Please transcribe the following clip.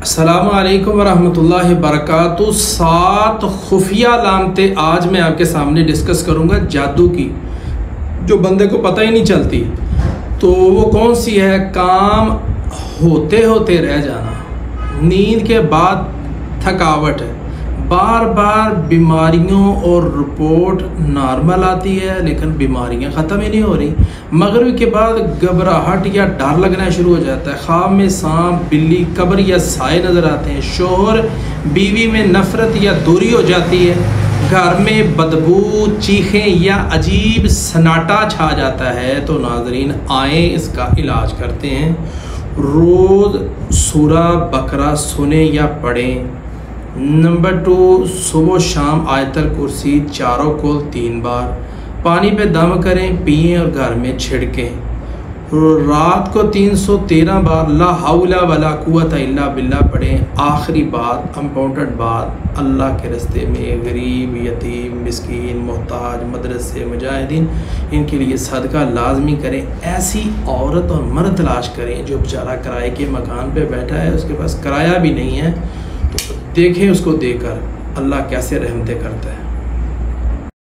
अस्सलामु अलैकुम वरहमतुल्लाहि वबरकातुहू। 7 खुफिया अलामतें आज मैं आपके सामने डिस्कस करूँगा जादू की, जो बंदे को पता ही नहीं चलती। तो वो कौन सी है? काम होते होते रह जाना, नींद के बाद थकावट है, बार बार बीमारियों और रिपोर्ट नॉर्मल आती है लेकिन बीमारियां ख़त्म ही नहीं हो रही। मगरिब के बाद घबराहट या डर लगना शुरू हो जाता है, ख्वाब में सांप, बिल्ली, कब्र या साए नज़र आते हैं, शोहर बीवी में नफ़रत या दूरी हो जाती है, घर में बदबू, चीखें या अजीब सन्नाटा छा जाता है। तो नाजरीन आए इसका इलाज करते हैं। रोज़ सूरा बकरा सुने या पढ़ें। नंबर 2, सुबह शाम आयतल कुर्सी चारों कोल 3 बार, पानी पे दम करें, पिएं और घर में छिड़कें। रात को 313 बार ला हौला वला कुव्वता इल्ला बिल्लाह पढ़ें। आखिरी बात, इम्पोर्टेंट बात, अल्लाह के रास्ते में गरीब, यतीम, मिस्कीन, मोहताज, मदरसे, मुजाहिदीन, इनके लिए सदका लाजमी करें। ऐसी औरत और मर्द तलाश करें जो बेचारा किराए के मकान पे बैठा है, उसके पास किराया भी नहीं है, तो देखें उसको देकर अल्लाह कैसे रहमतें करता है।